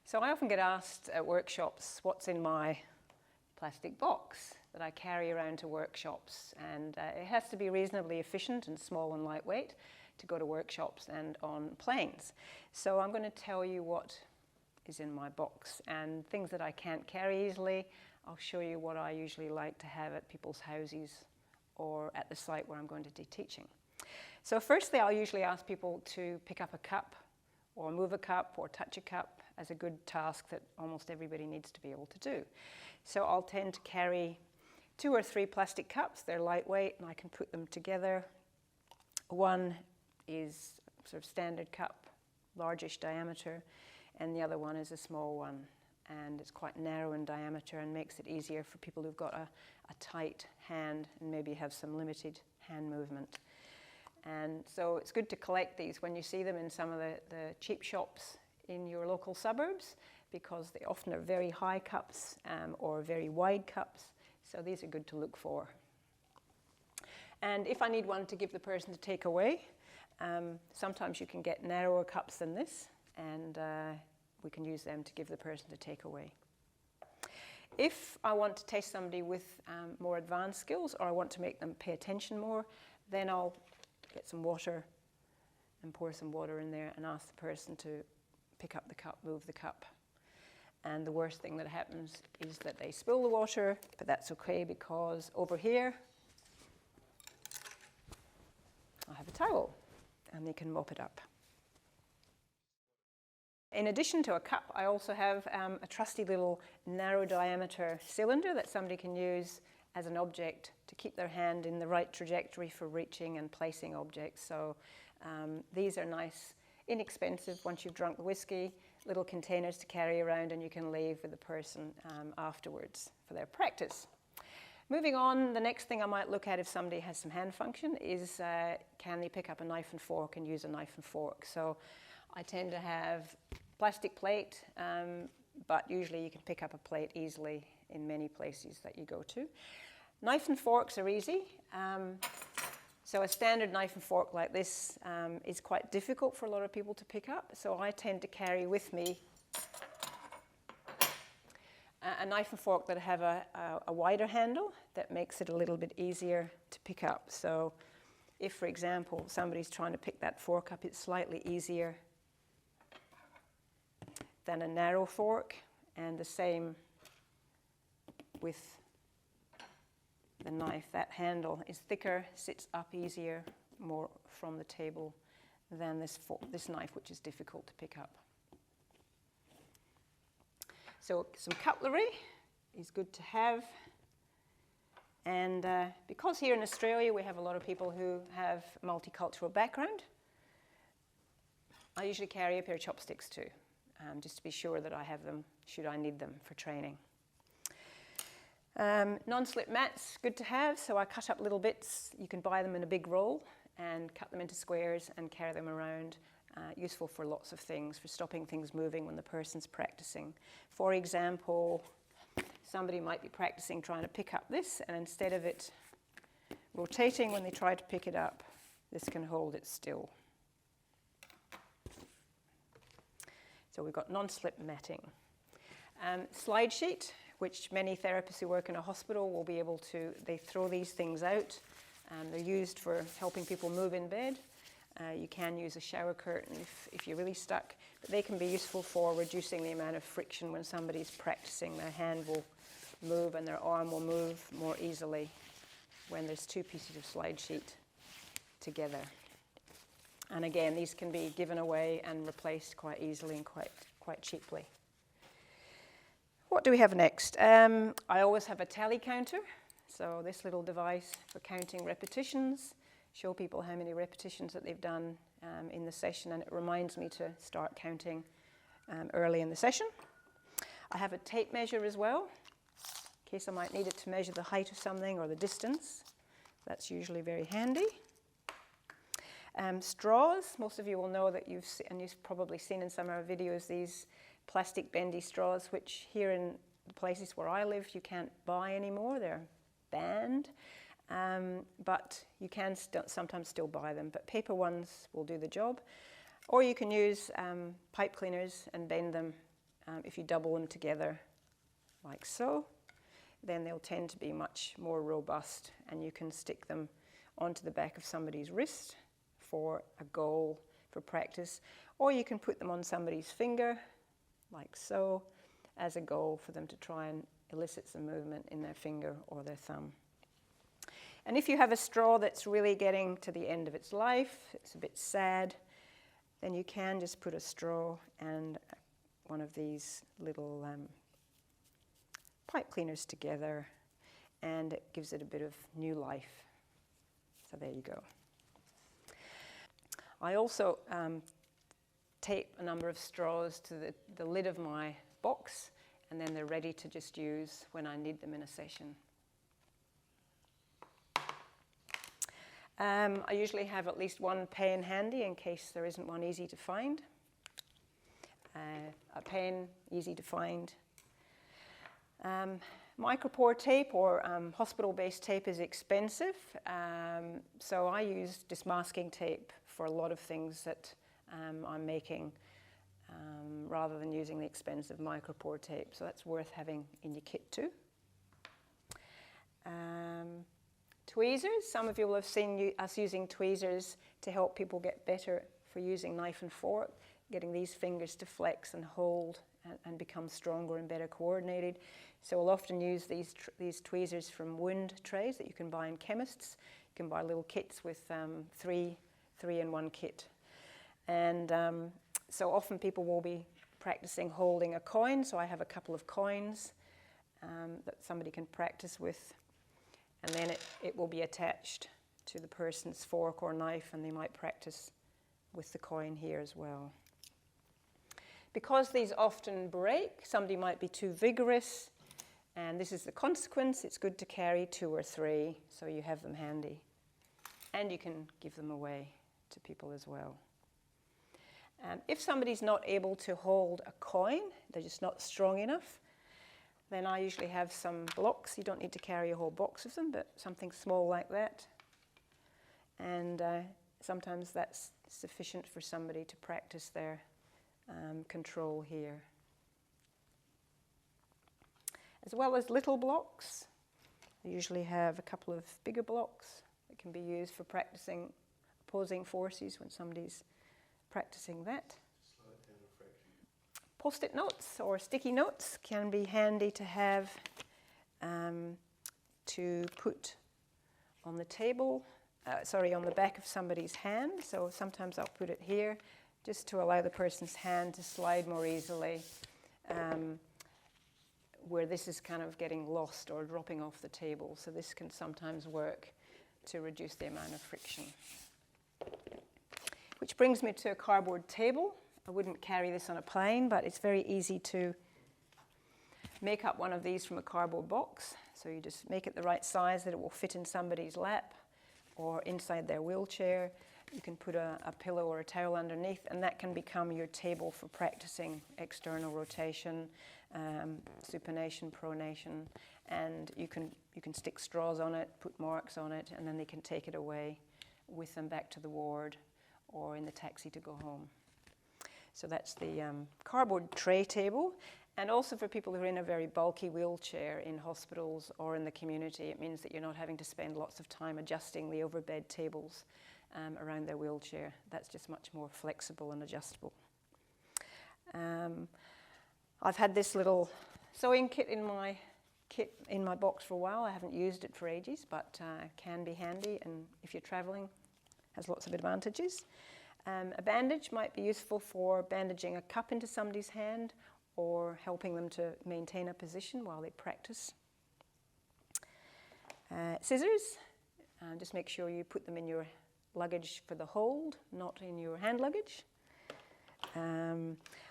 So I often get asked at workshops what's in my plastic box that I carry around to workshops, and it has to be reasonably efficient and small and lightweight to go to workshops and on planes. So I'm going to tell you what is in my box, and things that I can't carry easily, I'll show you what I usually like to have at people's houses or at the site where I'm going to be teaching. So firstly, I'll usually ask people to pick up a cup or move a cup or touch a cup as a good task that almost everybody needs to be able to do. So I'll tend to carry 2 or 3 plastic cups. They're lightweight and I can put them together. One is sort of standard cup, largish diameter, and the other one is a small one, and it's quite narrow in diameter and makes it easier for people who've got a tight hand and maybe have some limited hand movement. And so it's good to collect these when you see them in some of the cheap shops in your local suburbs, because they often are very high cups or very wide cups, so these are good to look for. And if I need one to give the person to take away, sometimes you can get narrower cups than this, and we can use them to give the person to take away. If I want to test somebody with more advanced skills, or I want to make them pay attention more, then I'll get some water and pour some water in there and ask the person to pick up the cup, move the cup. And the worst thing that happens is that they spill the water, but that's okay, because over here I have a towel and they can mop it up. In addition to a cup, I also have a trusty little narrow diameter cylinder that somebody can use as an object to keep their hand in the right trajectory for reaching and placing objects. So these are nice, inexpensive, once you've drunk the whiskey, little containers to carry around, and you can leave with the person afterwards for their practice. Moving on, the next thing I might look at if somebody has some hand function is can they pick up a knife and fork and use a knife and fork. So I tend to have plastic plate, but usually you can pick up a plate easily in many places that you go to. Knife and forks are easy. So a standard knife and fork like this is quite difficult for a lot of people to pick up. So I tend to carry with me a knife and fork that have a wider handle that makes it a little bit easier to pick up. So if, for example, somebody's trying to pick that fork up, it's slightly easier than a narrow fork, and the same with the knife. That handle is thicker, sits up easier, more from the table than this knife, which is difficult to pick up. So some cutlery is good to have. And because here in Australia we have a lot of people who have multicultural background, I usually carry a pair of chopsticks too, just to be sure that I have them should I need them for training. Non-slip mats, good to have, so I cut up little bits. You can buy them in a big roll and cut them into squares and carry them around. Useful for lots of things, for stopping things moving when the person's practicing. For example, somebody might be practicing trying to pick up this, and instead of it rotating when they try to pick it up, this can hold it still. So we've got non-slip matting. Slide sheet, which many therapists who work in a hospital will be able to, they throw these things out. They're used for helping people move in bed. You can use a shower curtain if you're really stuck, but they can be useful for reducing the amount of friction when somebody's practicing. Their hand will move and their arm will move more easily when there's 2 pieces of slide sheet together. And again, these can be given away and replaced quite easily and quite cheaply. What do we have next? I always have a tally counter. So this little device for counting repetitions, show people how many repetitions that they've done in the session, and it reminds me to start counting early in the session. I have a tape measure as well, in case I might need it to measure the height of something or the distance. That's usually very handy. Straws, most of you will know that you've probably seen in some of our videos these plastic bendy straws, which here in the places where I live you can't buy anymore. They're banned, but you can sometimes still buy them, but paper ones will do the job. Or you can use pipe cleaners and bend them if you double them together like so, then they'll tend to be much more robust, and you can stick them onto the back of somebody's wrist for a goal for practice, or you can put them on somebody's finger like so as a goal for them to try and elicit some movement in their finger or their thumb. And if you have a straw that's really getting to the end of its life, it's a bit sad, then you can just put a straw and one of these little pipe cleaners together, and it gives it a bit of new life. So there you go. I also tape a number of straws to the lid of my box, and then they're ready to just use when I need them in a session. I usually have at least one pen handy in case there isn't one easy to find. A pen, easy to find. Micropore tape or hospital-based tape is expensive, so I use dismasking tape for a lot of things that I'm making, rather than using the expensive micropore tape, so that's worth having in your kit too. Tweezers, some of you will have seen us using tweezers to help people get better for using knife and fork, getting these fingers to flex and hold and become stronger and better coordinated. So we'll often use these tweezers from wound trays that you can buy in chemists. You can buy little kits with three-in-one kit. And so often people will be practicing holding a coin, so I have a couple of coins that somebody can practice with, and then it will be attached to the person's fork or knife, and they might practice with the coin here as well. Because these often break, somebody might be too vigorous, and this is the consequence. It's good to carry 2 or 3 so you have them handy. And you can give them away to people as well. If somebody's not able to hold a coin, they're just not strong enough, then I usually have some blocks. You don't need to carry a whole box of them, but something small like that. And sometimes that's sufficient for somebody to practice their control here. As well as little blocks, I usually have a couple of bigger blocks that can be used for practicing opposing forces when somebody's practicing that. Post-it notes or sticky notes can be handy to have to put on the table, on the back of somebody's hand. So sometimes I'll put it here just to allow the person's hand to slide more easily, where this is kind of getting lost or dropping off the table. So this can sometimes work to reduce the amount of friction. Which brings me to a cardboard table. I wouldn't carry this on a plane, but it's very easy to make up one of these from a cardboard box. So you just make it the right size that it will fit in somebody's lap or inside their wheelchair. You can put a pillow or a towel underneath, and that can become your table for practicing external rotation, supination, pronation, and you can stick straws on it, put marks on it, and then they can take it away with them back to the ward or in the taxi to go home. So that's the cardboard tray table. And also for people who are in a very bulky wheelchair in hospitals or in the community, it means that you're not having to spend lots of time adjusting the overbed tables around their wheelchair. That's just much more flexible and adjustable. I've had this little sewing kit in my box for a while. I haven't used it for ages, but can be handy, and if you're traveling, has lots of advantages. A bandage might be useful for bandaging a cup into somebody's hand or helping them to maintain a position while they practice. Scissors, just make sure you put them in your luggage for the hold, not in your hand luggage.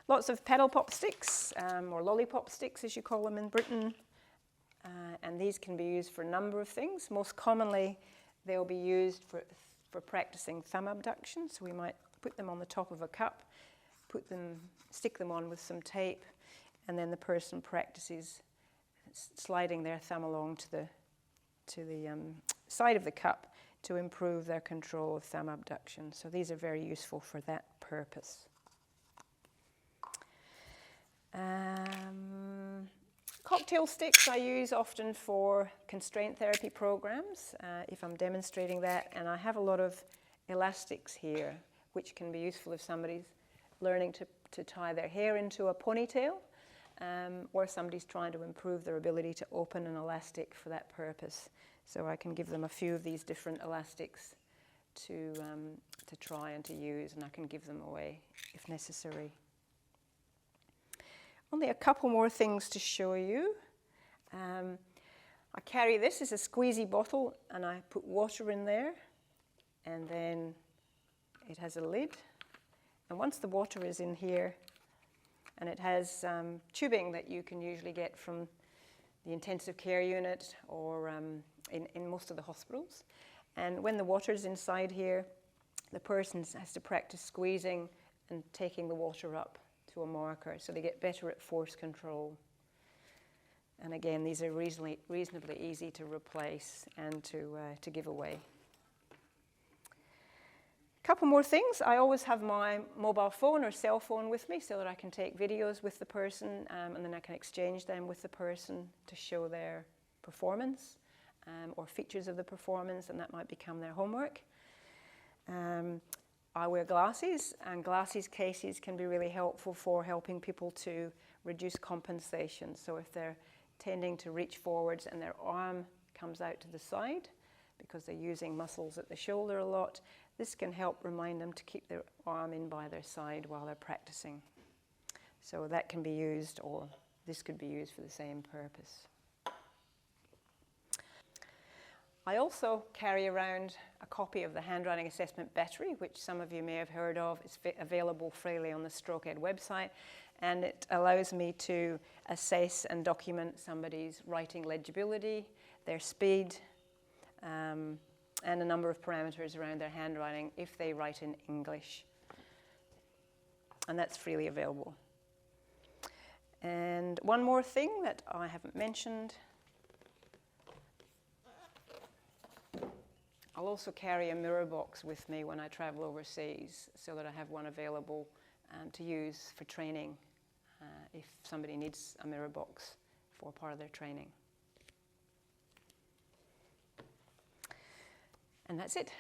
Lots of paddle pop sticks, or lollipop sticks as you call them in Britain, and these can be used for a number of things. Most commonly, they'll be used for practicing thumb abduction, so we might put them on the top of a cup, stick them on with some tape, and then the person practices sliding their thumb along to the side of the cup to improve their control of thumb abduction. So these are very useful for that purpose. Cocktail sticks I use often for constraint therapy programs, if I'm demonstrating that, and I have a lot of elastics here, which can be useful if somebody's learning to tie their hair into a ponytail, or somebody's trying to improve their ability to open an elastic for that purpose. So I can give them a few of these different elastics to try and to use, and I can give them away if necessary. Only a couple more things to show you. I carry this as a squeezy bottle, and I put water in there, and then it has a lid. And once the water is in here, and it has tubing that you can usually get from the intensive care unit or in most of the hospitals. And when the water is inside here, the person has to practice squeezing and taking the water up to a marker, so they get better at force control. And again, these are reasonably easy to replace and to give away. A couple more things. I always have my mobile phone or cell phone with me so that I can take videos with the person, and then I can exchange them with the person to show their performance or features of the performance, and that might become their homework. I wear glasses, and glasses cases can be really helpful for helping people to reduce compensation. So if they're tending to reach forwards and their arm comes out to the side because they're using muscles at the shoulder a lot, this can help remind them to keep their arm in by their side while they're practicing. So that can be used, or this could be used for the same purpose. I also carry around a copy of the handwriting assessment battery, which some of you may have heard of. It's available freely on the StrokeEd website, and it allows me to assess and document somebody's writing legibility, their speed, and a number of parameters around their handwriting if they write in English. And that's freely available. And one more thing that I haven't mentioned. I'll also carry a mirror box with me when I travel overseas so that I have one available to use for training if somebody needs a mirror box for part of their training. And that's it.